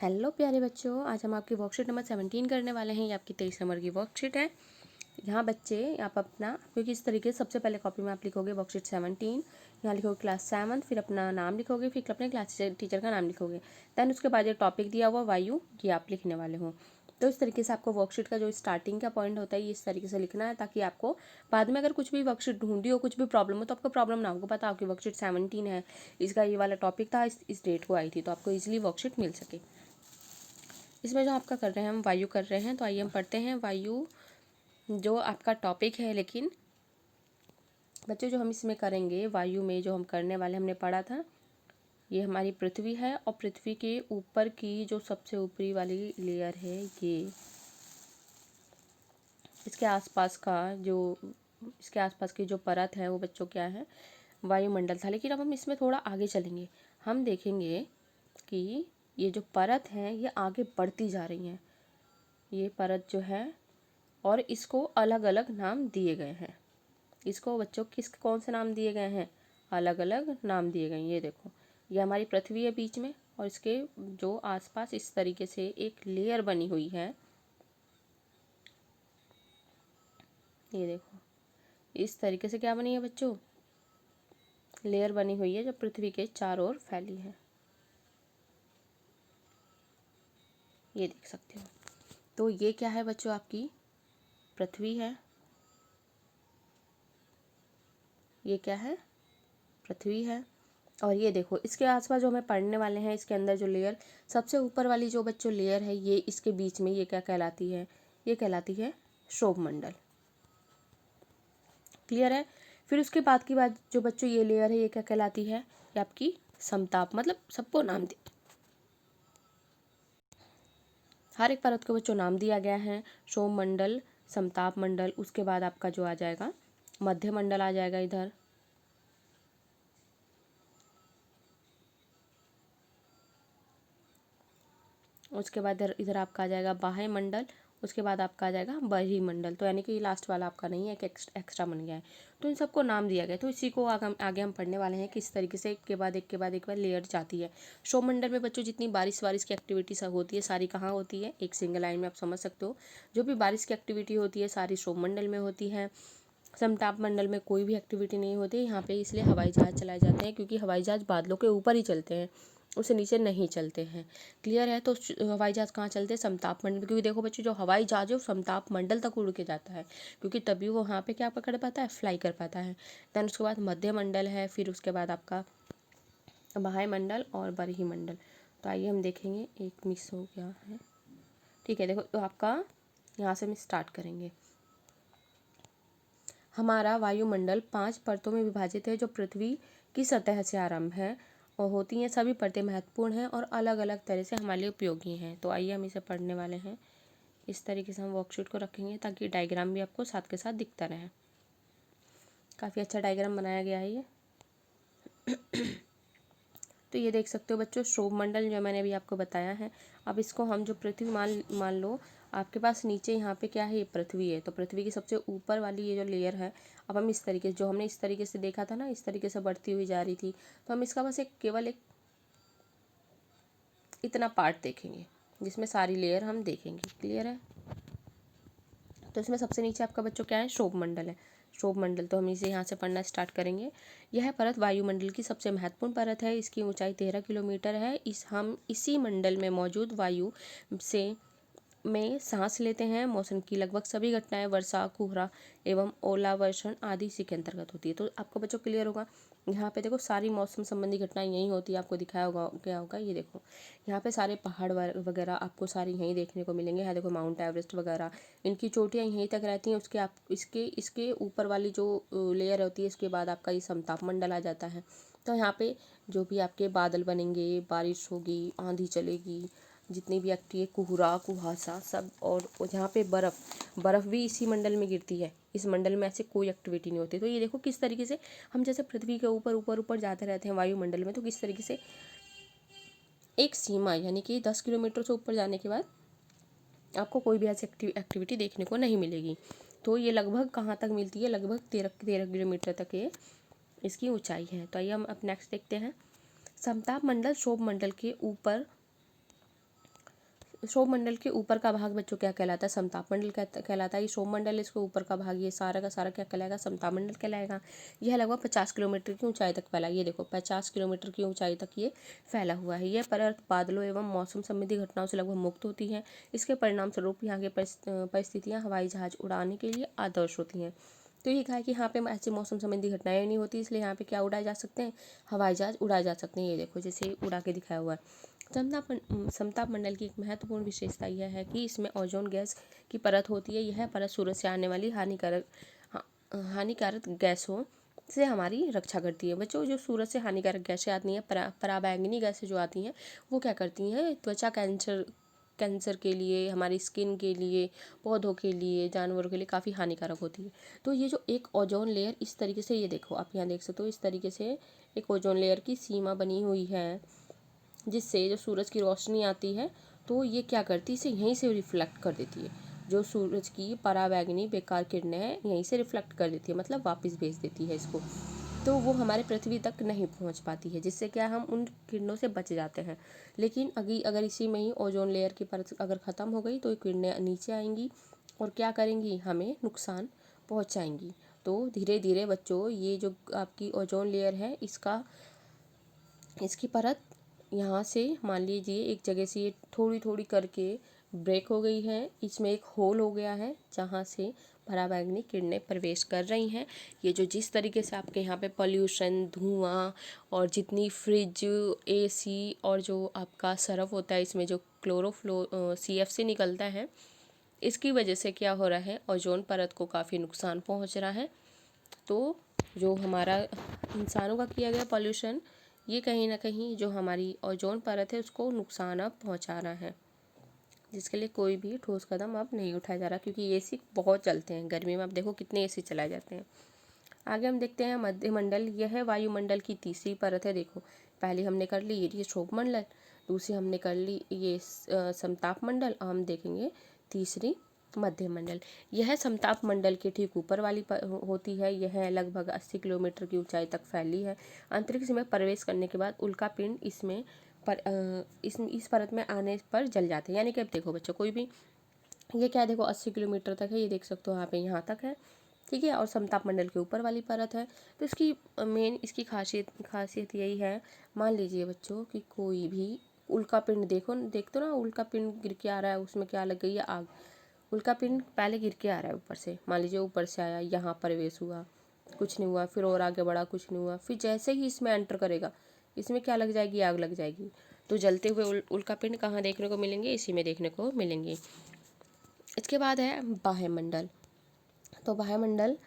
Hello प्यारे बच्चों, आज हम आपकी वर्कशीट नंबर 17 करने वाले हैं। ये आपकी 23 नंबर की वर्कशीट है। यहाँ बच्चे आप अपना, क्योंकि इस तरीके से सबसे पहले कॉपी में आप लिखोगे वर्कशीट 17, यहाँ लिखोगे क्लास 7, फिर अपना नाम लिखोगे, फिर अपने क्लास टीचर का नाम लिखोगे। दैन उसके बाद एक टॉपिक दिया हुआ वायु, ये आप लिखने वाले हो। तो इस तरीके से आपको वर्कशीट का जो स्टार्टिंग का पॉइंट होता है ये इस तरीके से लिखना है, ताकि आपको बाद में अगर कुछ भी वर्कशीट ढूंढी हो, कुछ भी प्रॉब्लम हो, तो आपको प्रॉब्लम ना हो, पता आपकी वर्कशीट 17 है, इसका ये वाला टॉपिक था, इस डेट को आई थी, तो आपको ईजिली वर्कशीट मिल सके। इसमें जो आपका कर रहे हैं हम वायु कर रहे हैं, तो आइए हम पढ़ते हैं वायु जो आपका टॉपिक है। लेकिन बच्चों जो हम इसमें करेंगे वायु में, जो हम करने वाले हमने पढ़ा था, ये हमारी पृथ्वी है और पृथ्वी के ऊपर की जो सबसे ऊपरी वाली लेयर है, ये इसके आसपास का जो इसके आसपास की जो परत है वो बच्चों क्या है, वायुमंडल था। लेकिन अब हम इसमें थोड़ा आगे चलेंगे, हम देखेंगे कि ये जो परत है ये आगे बढ़ती जा रही है, ये परत जो है, और इसको अलग अलग नाम दिए गए हैं। इसको बच्चों कौन से नाम दिए गए हैं, अलग अलग नाम दिए गए हैं। ये देखो, ये हमारी पृथ्वी है बीच में, और इसके जो आसपास इस तरीके से एक लेयर बनी हुई है, ये देखो इस तरीके से क्या बनी है बच्चों, लेयर बनी हुई है जो पृथ्वी के चारों ओर फैली है, ये देख सकते हो। तो ये क्या है बच्चों, आपकी पृथ्वी है। ये क्या है, पृथ्वी है। और ये देखो इसके आसपास जो हमें पढ़ने वाले हैं, इसके अंदर जो लेयर सबसे ऊपर वाली जो बच्चों लेयर है, ये इसके बीच में ये क्या कहलाती है, ये कहलाती है क्षोभमंडल। क्लियर है। फिर उसके बाद की बात जो बच्चों ये लेयर है, ये क्या कहलाती है, ये आपकी समताप, मतलब सबको नाम दे, हर एक परत को बच्चों नाम दिया गया है। क्षोभमंडल, समताप मंडल, उसके बाद आपका जो आ जाएगा मध्य मंडल आ जाएगा इधर, उसके बाद इधर इधर आपका आ जाएगा बाह्य मंडल, उसके बाद आपका आ जाएगा बहिर्ही मंडल। तो यानी कि लास्ट वाला आपका नहीं है, एक एक्स्ट्रा बन गया है। तो इन सबको नाम दिया गया है। तो इसी को आगे हम पढ़ने वाले हैं, किस तरीके से एक के बाद एक के बाद एक बार लेयर जाती है। क्षोभमंडल में बच्चों जितनी बारिश की एक्टिविटी सब होती है, सारी कहाँ होती है, एक सिंगल लाइन में आप समझ सकते हो। जो भी बारिश की एक्टिविटी होती है सारी क्षोभमंडल में होती है। समताप मंडल में कोई भी एक्टिविटी नहीं होती यहाँ पे, इसलिए हवाई जहाज़ चलाए जाते हैं, क्योंकि हवाई जहाज़ बादलों के ऊपर ही चलते हैं, उससे नीचे नहीं चलते हैं। क्लियर है। तो हवाई जहाज़ कहाँ चलते हैं, समताप मंडल, क्योंकि देखो बच्चों जो हवाई जहाज़ है वो समताप मंडल तक उड़ के जाता है, क्योंकि तभी वो वहाँ पे क्या पकड़ पाता है, फ्लाई कर पाता है। दैन उसके बाद मध्य मंडल है, फिर उसके बाद आपका बाह्य मंडल और बरही मंडल। तो आइए हम देखेंगे, एक मिस हो गया है, ठीक है। देखो तो आपका यहाँ से हम स्टार्ट करेंगे। हमारा वायुमंडल 5 परतों में विभाजित है, जो पृथ्वी की सतह से आरंभ है और होती हैं। सभी परतें महत्वपूर्ण हैं और अलग अलग तरह से हमारे लिए उपयोगी हैं। तो आइए हम इसे पढ़ने वाले हैं। इस तरीके से हम वर्कशीट को रखेंगे, ताकि डायग्राम भी आपको साथ के साथ दिखता रहे। काफ़ी अच्छा डायग्राम बनाया गया है ये। तो ये देख सकते हो बच्चों, क्षोभमंडल जो मैंने अभी आपको बताया है। अब इसको हम जो पृथ्वी मान लो आपके पास नीचे यहाँ पे क्या है, ये पृथ्वी है। तो पृथ्वी की सबसे ऊपर वाली ये जो लेयर है, अब हम इस तरीके से, जो हमने इस तरीके से देखा था ना, इस तरीके से बढ़ती हुई जा रही थी, तो हम इसका बस केवल एक इतना पार्ट देखेंगे, जिसमें सारी लेयर हम देखेंगे। क्लियर है। तो इसमें सबसे नीचे आपका बच्चों क्या है, क्षोभमंडल है। क्षोभमंडल, तो हम इसे यहाँ से पढ़ना स्टार्ट करेंगे। यह परत वायुमंडल की सबसे महत्वपूर्ण परत है। इसकी ऊंचाई 13 किलोमीटर है। हम इसी मंडल में मौजूद वायु से में सांस लेते हैं। मौसम की लगभग सभी घटनाएं वर्षा, कोहरा एवं ओलावर्षण आदि इसी के अंतर्गत होती है। तो आपको बच्चों क्लियर होगा, यहाँ पे देखो सारी मौसम संबंधी घटनाएं यही होती है। आपको दिखाया होगा क्या होगा, ये देखो यहाँ पे सारे पहाड़ वगैरह आपको सारी यहीं देखने को मिलेंगे। यहाँ देखो माउंट एवरेस्ट वगैरह, इनकी चोटियाँ यहीं तक रहती हैं। उसके आप इसके ऊपर वाली जो लेयर होती है, इसके बाद आपका ये समताप मंडल आ जाता है। तो यहाँ पे जो भी आपके बादल बनेंगे, बारिश होगी, आंधी चलेगी, जितनी भी एक्टिव है, कोहरा कुहासा सब, और यहाँ पे बर्फ़ भी इसी मंडल में गिरती है। इस मंडल में ऐसे कोई एक्टिविटी नहीं होती। तो ये देखो किस तरीके से हम जैसे पृथ्वी के ऊपर ऊपर ऊपर जाते रहते हैं वायुमंडल में, तो किस तरीके से एक सीमा, यानी कि 10 किलोमीटर से ऊपर जाने के बाद आपको कोई भी ऐसी एक्टिविटी देखने को नहीं मिलेगी। तो ये लगभग कहाँ तक मिलती है, लगभग 13 किलोमीटर तक ये इसकी ऊंचाई है। तो आइए हम अब नेक्स्ट देखते हैं। समताप मंडल क्षोभ मंडल के ऊपर क्षोभ मंडल के ऊपर का भाग बच्चों क्या कहलाता है? समताप मंडल कहलाता है। ये क्षोभ मंडल, इसके ऊपर का भाग ये सारा का सारा क्या कहलाएगा? समताप मंडल कहलाएगा। यह लगभग 50 किलोमीटर की ऊंचाई तक फैला। ये देखो 50 किलोमीटर की ऊंचाई तक ये फैला हुआ है। यह परत बादलों एवं मौसम संबंधी घटनाओं से लगभग मुक्त होती है। इसके परिणाम स्वरूप यहाँ की परिस्थितियाँ हवाई जहाज उड़ाने के लिए आदर्श होती हैं। तो ये कहा है कि यहाँ पे ऐसी मौसम संबंधी घटनाएं नहीं होती, इसलिए यहाँ पे क्या उड़ाए जा सकते हैं? हवाई जहाज उड़ाए जा सकते हैं। ये देखो जैसे उड़ा के दिखाया हुआ है। समताप मंडल की एक महत्वपूर्ण विशेषता यह है कि इसमें ओजोन गैस की परत होती है। यह परत सूरज से आने वाली हानिकारक गैसों से हमारी रक्षा करती है। बच्चों, जो सूरज से हानिकारक गैसें आती हैं, पराबैंगनी गैसें जो आती हैं, वो क्या करती हैं? त्वचा कैंसर के लिए, हमारी स्किन के लिए, पौधों के लिए, जानवरों के लिए काफ़ी हानिकारक होती है। तो ये जो एक ओजोन लेयर इस तरीके से, ये देखो आप यहाँ देख सकते हो, इस तरीके से एक ओजोन लेयर की सीमा बनी हुई है, जिससे जो सूरज की रोशनी आती है तो ये क्या करती है? इसे यहीं से रिफ्लेक्ट कर देती है। जो सूरज की पराबैंगनी बेकार किरणें हैं यहीं से रिफ्लेक्ट कर देती है, मतलब वापस भेज देती है इसको। तो वो हमारे पृथ्वी तक नहीं पहुंच पाती है, जिससे क्या हम उन किरणों से बच जाते हैं। लेकिन अगर इसी में ही ओजोन लेयर की परत अगर ख़त्म हो गई तो ये किरणें नीचे आएंगी और क्या करेंगी? हमें नुकसान पहुंचाएंगी। तो धीरे धीरे बच्चों, ये जो आपकी ओजोन लेयर है इसकी परत यहाँ से मान लीजिए एक जगह से ये थोड़ी थोड़ी करके ब्रेक हो गई है। इसमें एक होल हो गया है जहाँ से पराबैंगनी किरणें प्रवेश कर रही हैं। ये जो जिस तरीके से आपके यहाँ पे पॉल्यूशन, धुआं और जितनी फ्रिज, एसी और जो आपका सरफ होता है, इसमें जो CFC निकलता है, इसकी वजह से क्या हो रहा है? ओजोन परत को काफ़ी नुकसान पहुँच रहा है। तो जो हमारा इंसानों का किया गया पॉल्यूशन, ये कहीं ना कहीं जो हमारी ओजोन परत है उसको नुकसान अब पहुंचा रहा है, जिसके लिए कोई भी ठोस कदम अब नहीं उठाया जा रहा, क्योंकि एसी बहुत चलते हैं गर्मी में। अब देखो कितने एसी चलाए जाते हैं। आगे हम देखते हैं मध्यमंडल। यह है वायुमंडल की तीसरी परत है। देखो पहले हमने कर ली ये क्षोभ मंडल, दूसरी हमने कर ली ये समताप मंडल, और हम देखेंगे तीसरी मध्यमंडल। यह समताप मंडल के ठीक ऊपर वाली होती है। यह लगभग 80 किलोमीटर की ऊंचाई तक फैली है। अंतरिक्ष में प्रवेश करने के बाद उल्का पिंड इसमें इस परत में आने पर जल जाते हैं। यानी कि अब देखो बच्चों, कोई भी ये क्या है, देखो 80 किलोमीटर तक है, ये देख सकते हो यहाँ पे, यहाँ तक है, ठीक है। और समताप मंडल के ऊपर वाली परत है। तो इसकी इसकी खासियत यही है, मान लीजिए बच्चों कि कोई भी उल्का पिंड देखते हो ना, उल्का पिंड गिर के आ रहा है, उसमें क्या लग गई है? आग। उल्का पिंड पहले गिर के आ रहा है ऊपर से, मान लीजिए ऊपर से आया, यहाँ प्रवेश हुआ, कुछ नहीं हुआ, फिर और आगे बढ़ा, कुछ नहीं हुआ, फिर जैसे ही इसमें एंटर करेगा, इसमें क्या लग जाएगी? आग लग जाएगी। तो जलते हुए उल्का पिंड कहाँ देखने को मिलेंगे? इसी में देखने को मिलेंगे। इसके बाद है बाह्यमंडल। तो बाह्यमंडल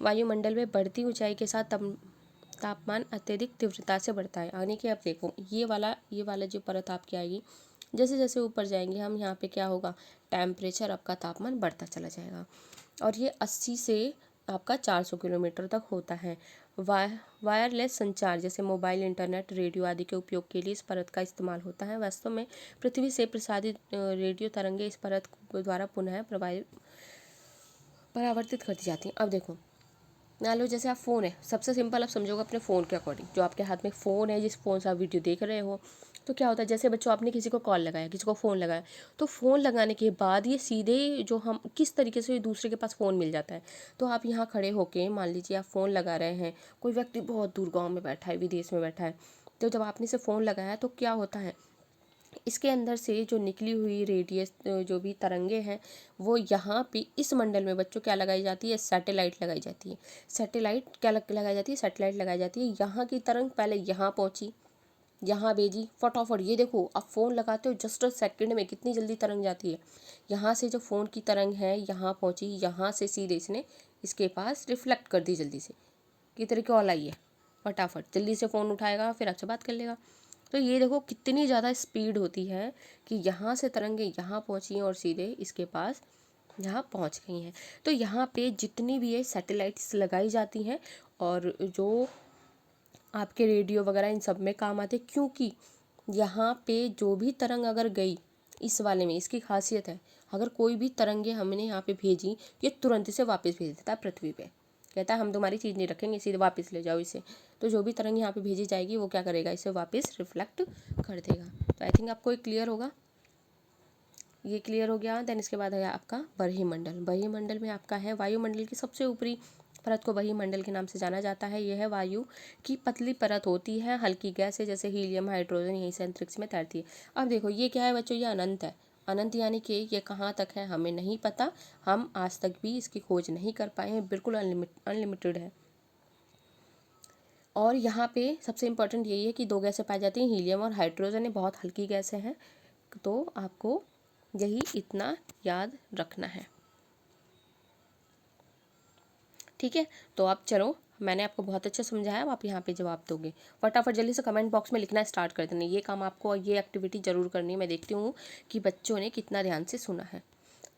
वायुमंडल में बढ़ती ऊंचाई के साथ तापमान अत्यधिक तीव्रता से बढ़ता है। यानी कि अब देखो ये वाला जो परत आपकी आएगी, जैसे जैसे ऊपर जाएंगे हम, यहाँ पे क्या होगा? टेम्परेचर, आपका तापमान बढ़ता चला जाएगा। और ये 80 से आपका 400 किलोमीटर तक होता है। वायरलेस संचार जैसे मोबाइल, इंटरनेट, रेडियो आदि के उपयोग के लिए इस परत का इस्तेमाल होता है। वास्तव में पृथ्वी से प्रसारित रेडियो तरंगें इस परत द्वारा पुनः परावर्तित कर दी जाती हैं। अब देखो मान लो जैसे आप फ़ोन है, सबसे सिंपल आप समझोगे अपने फ़ोन के अकॉर्डिंग, जो आपके हाथ में फ़ोन है, जिस फ़ोन से आप वीडियो देख रहे हो, तो क्या होता है? जैसे बच्चों आपने किसी को कॉल लगाया, किसी को फ़ोन लगाया, तो फ़ोन लगाने के बाद ये सीधे जो हम किस तरीके से दूसरे के पास फ़ोन मिल जाता है। तो आप यहाँ खड़े होके मान लीजिए आप फ़ोन लगा रहे हैं, कोई व्यक्ति बहुत दूर गाँव में बैठा है, विदेश में बैठा है, तो जब आपने इसे फ़ोन लगाया तो क्या होता है? इसके अंदर से जो निकली हुई रेडियस जो भी तरंगे हैं, वो यहाँ पे इस मंडल में बच्चों क्या लगाई जाती है? सैटेलाइट लगाई जाती है। सैटेलाइट क्या लगाई जाती है? सैटेलाइट लगाई जाती है। यहाँ की तरंग पहले यहाँ पहुँची, यहाँ भेजी, फटाफट ये देखो आप फ़ोन लगाते हो, जस्ट सेकंड में कितनी जल्दी तरंग जाती है। यहाँ से जो फ़ोन की तरंग है यहाँ पहुँची, यहाँ से सीधे इसने इसके पास रिफ्लेक्ट कर दी जल्दी से, कि तेरे कॉल आई है, फटाफट जल्दी से फ़ोन उठाएगा, फिर आपसे बात कर लेगा। तो ये देखो कितनी ज़्यादा स्पीड होती है कि यहाँ से तरंगे यहाँ पहुँची हैं और सीधे इसके पास यहाँ पहुँच गई हैं। तो यहाँ पे जितनी भी ये सैटेलाइट्स लगाई जाती हैं और जो आपके रेडियो वगैरह इन सब में काम आते, क्योंकि यहाँ पे जो भी तरंग अगर गई इस वाले में, इसकी खासियत है, अगर कोई भी तरंगे हमने यहाँ पे भेजी, ये तुरंत से वापस भेज देता है पृथ्वी पे, कहता है हम तुम्हारी चीज़ नहीं रखेंगे, सीधे वापस ले जाओ इसे। तो जो भी तरंग यहाँ पे भेजी जाएगी वो क्या करेगा, इसे वापस रिफ्लेक्ट कर देगा। तो आई थिंक आपको ये क्लियर होगा, ये क्लियर हो गया। देन इसके बाद है आपका बरहीमंडल। बरहीमंडल में आपका है वायुमंडल की सबसे ऊपरी परत को बरहीमंडल के नाम से जाना जाता है। यह वायु की पतली परत होती है, हल्की गैस है जैसे हीलियम, हाइड्रोजन, यहीं से अंतरिक्ष में तैरती है। अब देखो ये क्या है बच्चों, ये अनंत है। अनंत यानी कि ये कहाँ तक है हमें नहीं पता, हम आज तक भी इसकी खोज नहीं कर पाए हैं, बिल्कुल अनलिमिटेड है। और यहाँ पे सबसे इम्पोर्टेंट यही है कि दो गैसें पाई जाती हैं, हीलियम और हाइड्रोजन, ये बहुत हल्की गैसें हैं। तो आपको यही इतना याद रखना है, ठीक है। तो आप चलो, मैंने आपको बहुत अच्छा समझाया, अब आप यहाँ पे जवाब दोगे। फटाफट जल्दी से कमेंट बॉक्स में लिखना स्टार्ट कर देना। ये काम आपको, ये एक्टिविटी ज़रूर करनी है। मैं देखती हूँ कि बच्चों ने कितना ध्यान से सुना है।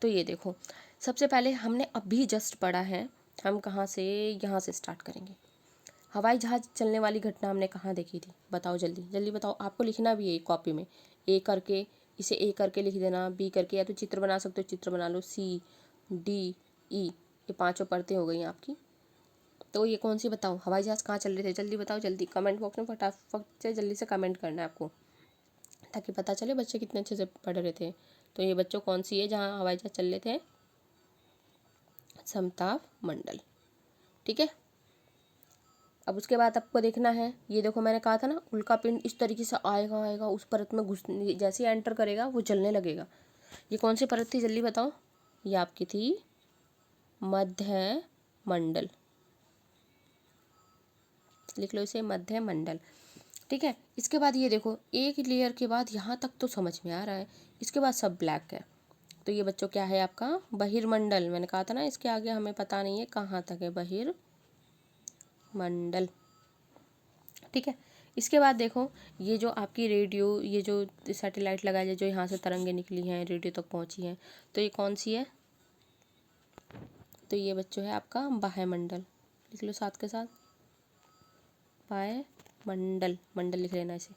तो ये देखो, सबसे पहले हमने अभी जस्ट पढ़ा है, हम कहाँ से, यहाँ से स्टार्ट करेंगे। हवाई जहाज़ चलने वाली घटना हमने कहाँ देखी थी, बताओ जल्दी जल्दी बताओ। आपको लिखना भी है एक कॉपी में, ए करके, इसे ए करके लिख देना, बी करके, या तो चित्र बना सकते हो, चित्र बना लो, सी डी ई, ये पांचों परतें हो गई आपकी। तो ये कौन सी बताओ, हवाई जहाज़ कहाँ चल रहे थे, जल्दी बताओ, जल्दी कमेंट बॉक्स में फटाफट से जल्दी से कमेंट करना है आपको, ताकि पता चले बच्चे कितने अच्छे से पढ़ रहे थे। तो ये बच्चों कौन सी है जहाँ हवाई जहाज़ चल रहे थे, समताप मंडल, ठीक है। अब उसके बाद आपको देखना है, ये देखो मैंने कहा था ना, उल्का पिंड इस तरीके से आएगा आएगा उस परत में घुस, जैसे ही एंटर करेगा वो जलने लगेगा। ये कौन सी परत थी जल्दी बताओ, ये आपकी थी मध्य मंडल, लिख लो इसे, मध्य मंडल, ठीक है। इसके बाद ये देखो, एक लेयर के बाद यहाँ तक तो समझ में आ रहा है, इसके बाद सब ब्लैक है। तो ये बच्चों क्या है आपका बहिर्मंडल। मैंने कहा था ना इसके आगे हमें पता नहीं है कहाँ तक है बहिर्मंडल, ठीक है। इसके बाद देखो, ये जो आपकी रेडियो, ये जो सैटेलाइट लगाई है, जो यहाँ से तरंगे निकली हैं रेडियो तक पहुँची हैं, तो ये कौन सी है, तो ये बच्चों है आपका बाह्यमंडल, लिख लो साथ के साथ, बाह्यमंडल, मंडल लिख लेना इसे।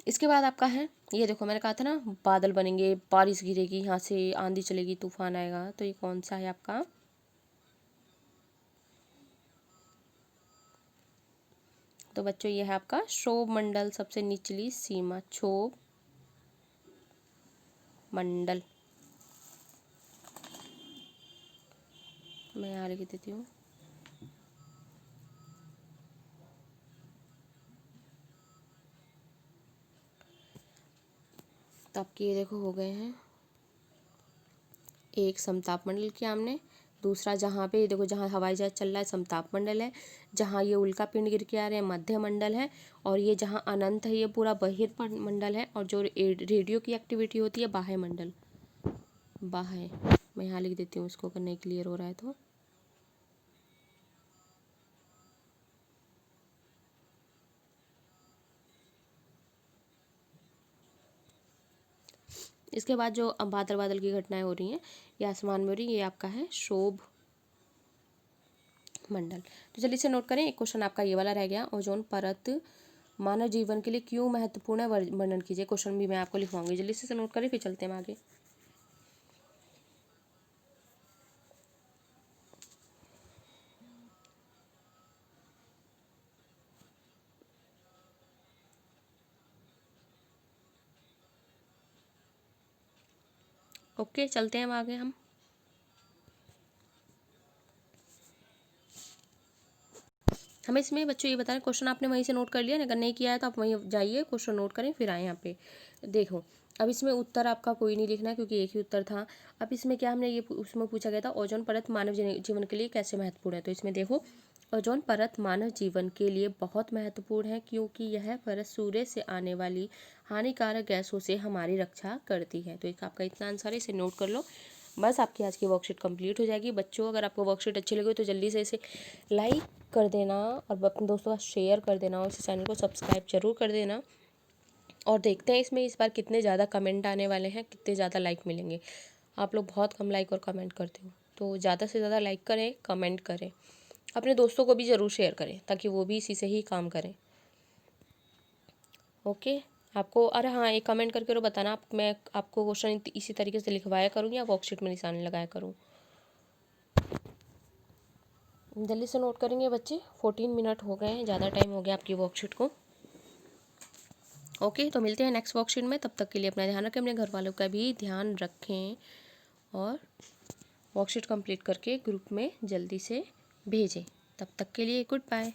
इसके बाद आपका है, ये देखो मैंने कहा था ना बादल बनेंगे, बारिश गिरेगी, यहाँ से आंधी चलेगी, तूफान आएगा, तो ये कौन सा है आपका, तो बच्चों ये है आपका क्षोभ मंडल, सबसे निचली सीमा, क्षोभ मंडल। मैं यहाँ लिख देती हूँ, तो आपके ये देखो हो गए हैं, एक समताप मंडल किया हमने, दूसरा जहाँ पे देखो जहाँ हवाई जहाज चल रहा है समताप मंडल है, जहाँ ये उल्का पिंड गिर के आ रहे हैं मध्य मंडल है, और ये जहाँ अनंत है ये पूरा बहिर्मंडल है, और जो रेडियो की एक्टिविटी होती है बाह्य मंडल, बाह्य, मैं यहाँ लिख देती हूँ इसको, अगर नहीं क्लियर हो रहा है तो। इसके बाद जो अब बादल बादल की घटनाएं हो रही हैं, ये आसमान में हो रही है, ये आपका है क्षोभ मंडल। तो जल्दी से नोट करें, एक क्वेश्चन आपका ये वाला रह गया, ओजोन परत मानव जीवन के लिए क्यों महत्वपूर्ण है, वर्णन कीजिए। क्वेश्चन भी मैं आपको लिखवाऊंगी, जल्दी से नोट करें फिर चलते हैं आगे। ओके चलते हैं आगे हम। हमें इसमें बच्चों ये बताएं, क्वेश्चन आपने वहीं से नोट कर लिया, अगर नहीं किया है तो आप वहीं जाइए, क्वेश्चन नोट करें फिर आए यहाँ पे। देखो अब इसमें उत्तर आपका कोई नहीं लिखना है क्योंकि एक ही उत्तर था। अब इसमें क्या हमने ये उसमें पूछा गया था, ओजोन परत मानव जीवन के लिए कैसे महत्वपूर्ण है। तो इसमें देखो, ओजोन परत मानव जीवन के लिए बहुत महत्वपूर्ण है क्योंकि यह परत सूर्य से आने वाली हानिकारक गैसों से हमारी रक्षा करती है। तो एक आपका इतना आंसर है, इसे नोट कर लो। बस आपकी आज की वर्कशीट कंप्लीट हो जाएगी। बच्चों अगर आपको वर्कशीट अच्छी लगी तो जल्दी से इसे लाइक कर देना और अपने दोस्तों का शेयर कर देना और इस चैनल को सब्सक्राइब जरूर कर देना। और देखते हैं इसमें इस बार कितने ज़्यादा कमेंट आने वाले हैं, कितने ज़्यादा लाइक मिलेंगे। आप लोग बहुत कम लाइक और कमेंट करते हो, तो ज़्यादा से ज़्यादा लाइक करें, कमेंट करें, अपने दोस्तों को भी ज़रूर शेयर करें ताकि वो भी इसी से ही काम करें। ओके आपको, अरे हाँ एक कमेंट करके बताना मैं आपको क्वेश्चन इसी तरीके से लिखवाया करूँ या वर्कशीट में निशान लगाया करूँ। जल्दी से नोट करेंगे बच्चे, 14 मिनट हो गए हैं, ज़्यादा टाइम हो गया आपकी वर्कशीट को। ओके, तो मिलते हैं नेक्स्ट वर्कशीट में। तब तक के लिए अपना ध्यान रखें, अपने घर वालों का भी ध्यान रखें और वर्कशीट कंप्लीट करके ग्रुप में जल्दी से भेजें। तब तक के लिए गुड बाय।